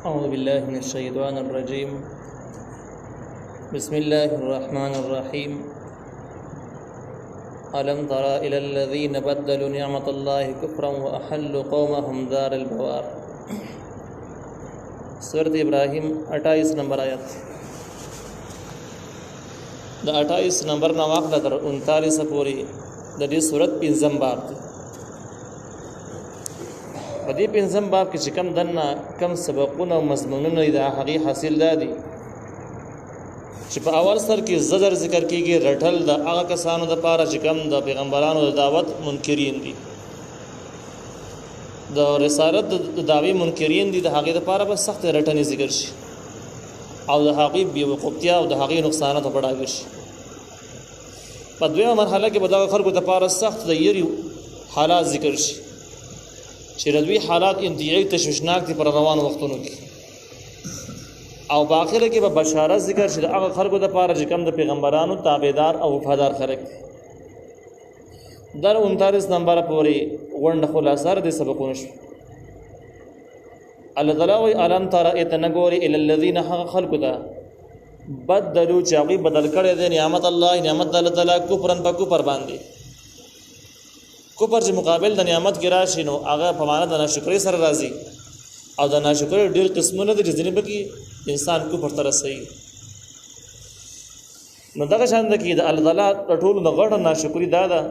أعوذ بالله من الشيطان الرجيم. بسم الله الرحمن الرحيم. ألم تر إلى الذين بدلوا نعمة الله كفرا وأحلوا قومهم دار البوار. سورة ابراہیم 28 نمبر آیت. د 28 نمبر نه واخله تر 39 پورې د دې سورت 5 باب دی. په دې 5 باب کې چې کم دنه کم سبقونه او مضمونونه د هغې حاصل دادي چې په اول سر کې زجر ذکر کیږي رټل د هغه کسانو د پاره چې کم د پیغمبرانو د دعوت منکرین دي، د رسالت د دعوی منکرین دي، د هغې لپاره به سخت رټنې ذکر شي او د هغې بېوقوفتیا او د هغې نقصانات په ډاګه شي. په دویمه مرحله کې به دغه خلکو لپاره سخت د یری حالات ذکر شي چې د دوی حالات انتهایی تشویشناک دي پر روانو وختونو کې، او په آخره کې به بشارت ذکر شي د هغه خلکو لپاره چې کوم د پیغمبرانو تابعدار او وفادار خلک دي. در 39 نمبر پورې غونډه خلاصه د سبقونو شو. الله تعالی وی الم تر اتنګوري ال الذين حق خلقوا ذا بدلوا چاغي بدل کړي د نعمت الله نعمت الله تعالی کفرن په کفر باندې. کفر چې مقابل د نعمت کې راشي نو هغه په معنا د ناشکرۍ سره راځي، او د ناشکرۍ ډېر قسمونه دي چې ځینې پکې انسان کفر ته رسوي. نو دغه شان ده کې د الله تعالی ټولو نه غوړه ناشکري دا ده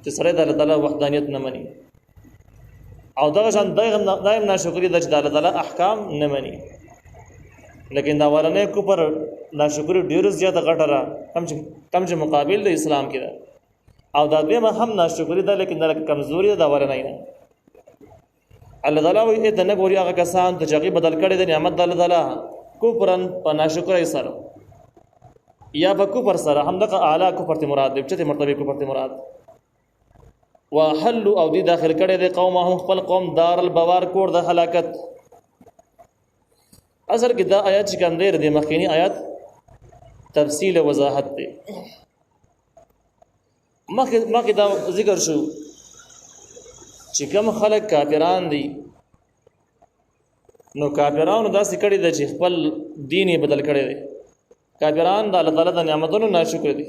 چې سره د الله تعالی وحدانیت نه مني، او دغه شان دایم ناشکري ده چې د الله تعالی احکام نه مني. لیکن دا ورنه کفر ناشکري ډېر زیاته غټه را کم چې مقابل د اسلام کې ده، او دا دویمه هم ناشکري ده لیکن دا کمزوري ده، دا ورنه نه. الله تعالی وایي ته نه ګوري هغه کسان ته چې هغې بدل کړي د نعمت د الله تعالی کفرن په ناشکرۍ سره یا په کفر سره، همدغه اعلی کفر ته مراد دی، چته مرتبه کفر ته مراد. وحلوا او دی داخل کړي د قومهم خپل قوم دار البوار کور د هلاکت. اصل کې دا آیات چې کوم دی د مخکینی آیات تفصیل وضاحت دی. مخکې دا ذکر شو چې کوم خلک کافران دي نو کافرانو داسې کړي ده چې خپل دین یې بدل کړی دی. کافران د الله تعالی د نعمتونو ناشکر دي،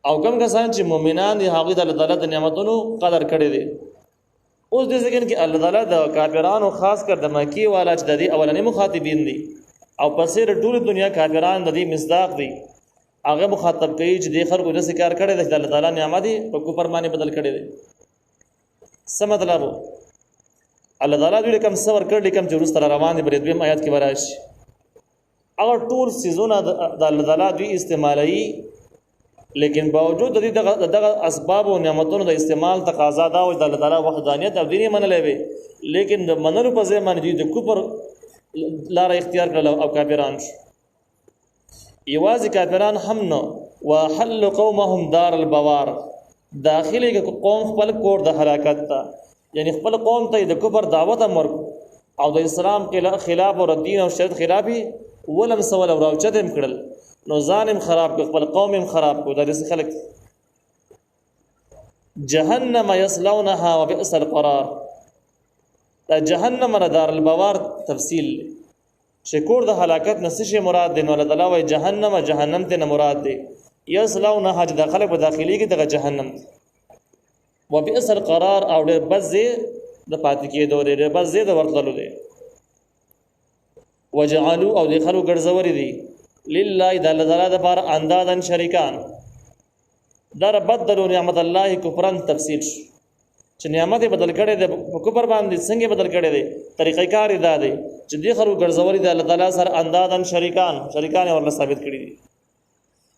او کوم کسان چې مؤمنان دي هغوی د الله تعالی د نعمتونو قدر کړی دی. اوس دې ځکه کې الله تعالی د کافرانو خاص کر د مکی والا چې د دې اولنې مخاطبین دي او پسې د ټولې دنیا کافران د دې مصداق دي، هغه مخاطب کوي چې دې خلکو داسې کار کړی دی چې د الله تعالی نعمت یې په کفر باندې بدل کړی دی. څه مطلب و؟ الله تعالی دوی کوم صبر کړی کوم چې وروسته روان دي بلې دویم آیات کې به راشي. هغه ټول څیزونه د الله تعالی دوی استعمالوي، لیکن باوجود د دغه اسباب او نعمتونو د استعمال تقاضا دا و د الله تعالی وحدانیت او دین یې منلی وي، لیکن د منلو په ځای باندې دوی د کفر لاره اختیار کړله او کافران شو. یوازې کافران هم نه، وحل قومهم دار البوار، داخلي قوم خپل کور د هلاکت ته، یعنی خپل قوم ته د کفر دعوت امر او د اسلام خلاف او دین او شریعت خلافي ولم سول او راوچت هم کړل، نو ځانم خراب کو خپل قوم هم خراب کو. دا داسې خلک جهنم یصلونها وبئس القرار. دا جهنم را دار البوار تفصیل شکور د هلاکت نه څه مراد دی؟ نو الله تعالی وایي جهنم ته نه مراد دی. یصلونها چې داخله په داخلي کې دغه جهنم دی. وبئس القرار او ډېر بد ځای د پاتې کېدو دی، ډېر بد ځای د ورتللو دی. وجعلوا او د خلکو ګرځولي دي لله د الله تعالی دپاره اندادن شریکان. دا بدلوا نعمت الله کفرن تفصیل شو چې نعمت یې بدل کړی دی په کفر باندې. څنګه بدل کړی دی؟ طریقې کار یې دا دی چې دې خلکو ګرځولي دي الله تعالی سره اندادن شریکان یې ورله ثابت کړي دي.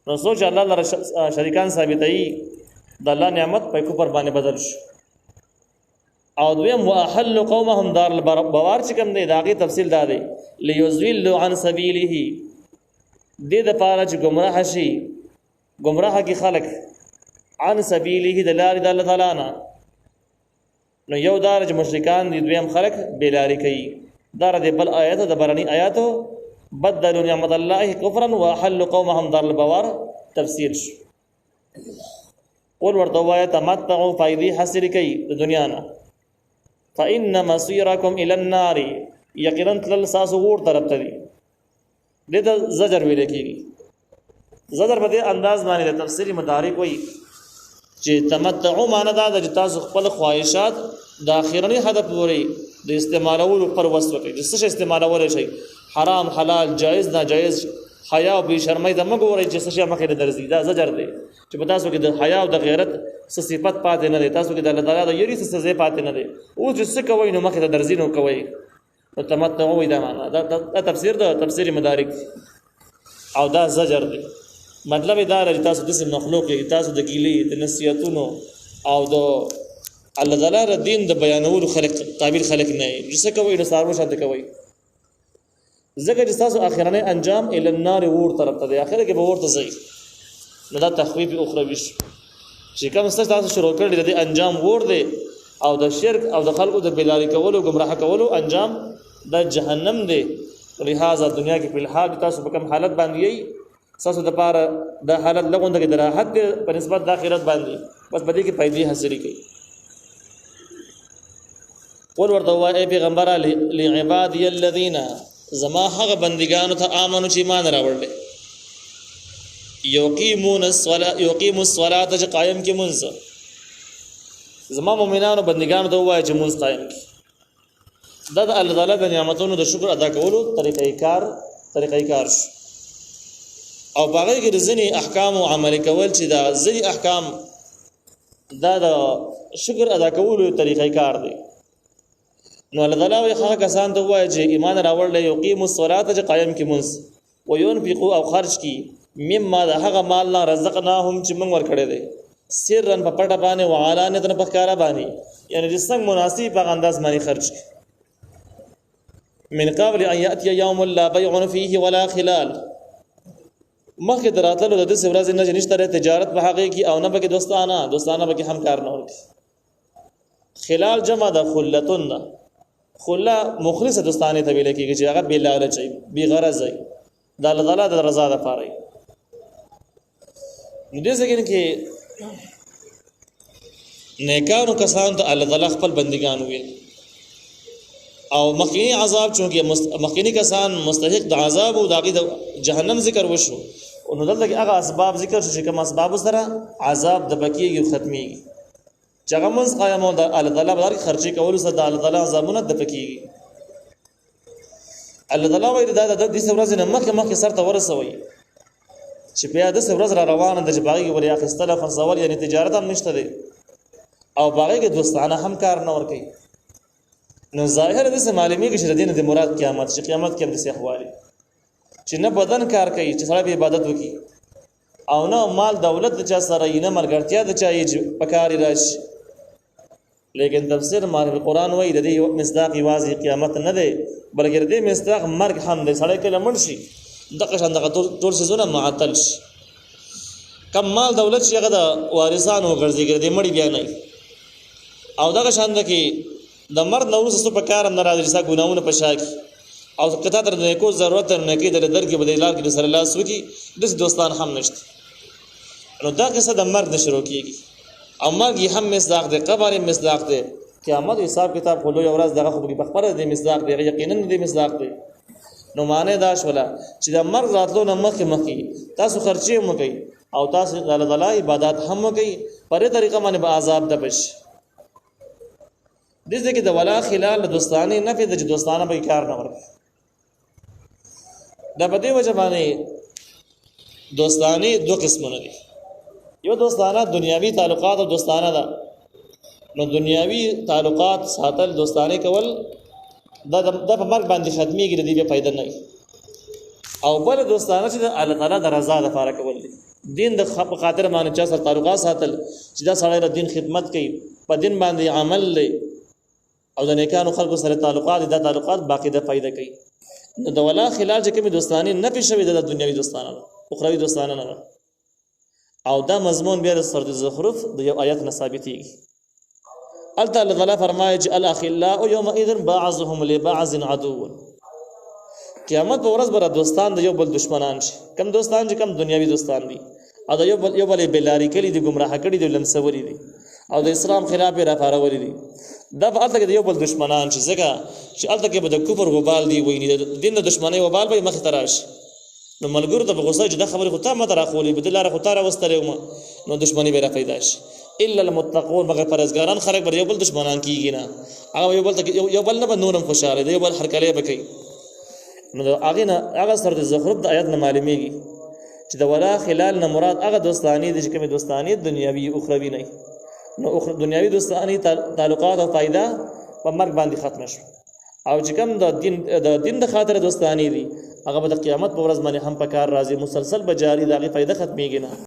نو سوچ الله لره شریکان ثابتوي، د الله نعمت په کفر باندې بدل شو. او دویم واحل قومهم دار البوار چې کوم دی د هغې تفصیل دا دی لیضلوا عن سبیله، دې دپاره چې ګمراه شي، ګمراه کې خلک عن سبیله د لارې د الله تعالی نه. نو یو دا چې مشرکان دي، دویم خلک بېلارې کوي. دا د بل آیاتو د برني آیاتو بدلوا نعمت الله کفرا واحل قومهم دار البوار تفصیل شو. قول ورته وایه تمتعوا فایدې حاصلې کوي د دنیا نه. فإن مصيركم إلى النار یقینا تل ساسو ور طرف ته دي دې ته زجر ویل کېږي زجر په دې انداز باندې د تفسیری مدارک وایي چې تمتعو معنا دا د تاسو خپل خواهشات د اخیرنی هدف پورې د استعمالولو پر وسو کوي د څه استعمالول شي حرام حلال جائز ناجائز حیا او بی شرمۍ د مګوري چې څه مخې د درځي دا زجر دی چې په تاسو کې د حیا او د غیرت څه صفت پاتې نه دی تاسو کې د الله تعالی د یری څه ځای پاتې نه دی او چې څه کوي نو مخې د درځي نو کوي نو تمتعو دا معنا دا تفسیر د تفسیری مدارک او دا زجر دی مطلب دا چې تاسو د مخلوق کې تاسو د کیلې د نصیحتونو او د الله تعالی دین د بیانولو خلق قابل خلق نه چې څه کوي نو سارو شاته کوي ځکه چې تاسو اخرنه انجام ال النار ور طرف ته دی اخره کې به ورته ځي نو دا تخویف اخروی چې کوم څه تاسو شروع کړی د انجام ور دی او د شرک او د خلقو د بلاری کولو گمراه کولو انجام د جهنم دی لہذا دنیا کې په الحال تاسو په کوم حالت باندې یي تاسو د پاره د حالت لغونده کې د راحت په نسبت د آخرت باندې بس بدی کې پیدې حاصلې کوي قول ورته وای پیغمبر لعبادی الذین زما هغه بندگانو ته امنو چې ایمان راوړل یقیمون الصلاة چې قائم کې منځ زما مؤمنانو بندگانو ته وای چې منځ قائم کې دا د الله تعالی د نعمتونو د شکر ادا کولو طریقې کار او باغې کې ځینې احکام او عمل کول چې دا ځینې احکام دا د شکر ادا کولو طریقې کار دی نو الله تعالی وایي هغه کسان ته وایي چې ایمان راوړل یقیم الصلاة چې قائم کی منځ او ينفقوا او خرج کی مما ده هغه مال نه رزقناهم چې موږ ورکړی دی سرن په پټه باندې او علانیت په ښکارا باندې یعنی د څنګه مناسب په انداز باندې خرج کی من قبل ان ياتي يوم لا بيع فيه ولا خلال مخکې دراتلو د دې ورځې نه نشته تجارت په حقیقي کې او نه به دوستانه به هم کار نه ورکي خلال جمع د خلتون خلا مخلص دوستانه ته ویل کېږي چې هغه بلا لچ بي غرض وي د الله تعالی د رضا لپاره نو دې ځکه کې نیکانو کسان ته الله تعالی خپل بندگان وي او مخکینی عذاب چونکه مخکینی کسان مستحق د عذاب او د جهنم ذکر وشو نو دلته هغه اسباب ذکر شو چې کوم اسباب سره عذاب د بکیږي ختميږي چغمز قائم او د الله تعالی بار خرچي کول سره د الله تعالی زمونه د پکیږي الله تعالی وایي دا د دې ورځې نه مخکې سره ته ورسوي چې بیا د ورځ را روانه د جباغي وریا خستله فرزول یعنی تجارت هم نشته دی او باغې کې دوستانه هم کار نه ور کوي نو ظاهر د معلومی کې چې دین د مراد قیامت چې قیامت کې هم د احوالي چې نه بدن کار کوي چې سره به عبادت وکي او نه مال دولت د چا سره یې نه مرګرتیا د چا یې پکاري راشي لیکن تفسیر معنی قرآن وایي د دې مصداق واضح قیامت نه دی بلکې د دې مصداق مرګ هم دی سړی کله مړ شي دغه شان دغه ټول سيزونه معطل شي کم مال دولت شي هغه د وارثانو ګرځي د مړي بیا نه او دغه شان د کې د مرد نورس څه په کار نه راځي چې ګناونه پښاکي او کته تر دې کو ضرورت نه کې د درګي بدلال کې سره الله سوي د دوستان هم نشته نو دا قصه د مرګ شروع کیږي او مرګ هم مصداق دی قبر مصداق دی قیامت حساب کتاب خلو یو ورځ دغه خبري بخبره دی مصداق دی یقینا دی مصداق دی نو معنی دا شولا چې د مرګ راتلو نه مخکې تاسو خرچې مو کوي او تاسو د الله تعالی عبادت هم کوي پرې طریقه باندې به عذاب د بش دې ځکه د ولا خلال دوستانه نه په د دوستانه به کار نه ورکړي دا په دې وجه باندې دوستانه دوه قسمونه دي یو دوستانه دنیاوی تعلقات او دوستانه ده نو دنیاوی تعلقات ساتل دوستانه کول دا په مرګ باندې ختميږي د دې په فائدہ نه او بل دوستانه چې الله تعالی د رضا لپاره کول دي دین د خاطر باندې چا سره تعلقات ساتل چې دا سړی د دین خدمت کوي په دین باندې عمل لري او د نیکانو خلکو سره تعلقات د تعلقات باقی د فائدہ کوي نو د ولا خلال چې کوم دوستانی نه پېښوي د دنیوي دوستانه اخروی دوستانه نه او دا مضمون بیا د سورۃ الزخرف د یو آیت نه ثابتېږي الله تعالی فرمایي چې الاخلاء یومئذ بعضهم لبعض عدو قیامت په ورځ به دوستان د یو بل دشمنان شي کم دوستان چې کم دنیوي دوستان دي او د یو بل بلاری کړي دي گمراه کړي دي لمسوري دي او د اسلام خلاف را پارولې دي دا په الته کې یو بل دشمنان چې ځکه چې الته کې به د کفر وبال دی ویني د دین د دشمنی وبال به مخ تراش نو ملګرو ته غوسه چې د خبرې خو ته مت راخولې بدل لاره خو ته راوستلې نو دشمنی به را پیدا شي الا المتقون مگر پرهیزګاران خلک به یو بل دشمنان کیږي نه هغه یو بل ته یو بل نه به نورم خوشاله دی یو بل هرکلی به کوي نو هغه نه هغه سره د زخرف د آیات نه معلومیږي چې د ولا خلال نه مراد هغه دوستانی دي چې کومه دوستانی دنیوي او اخروی نه نو دنیوي دوستانی تعلقات او فائدہ په مرګ باندې ختم شو او چې کوم د دین د خاطر دوستانی دي هغه به د قیامت په ورځ باندې هم په کار راځي مسلسل به جاری دغه فائدہ ختميږي نه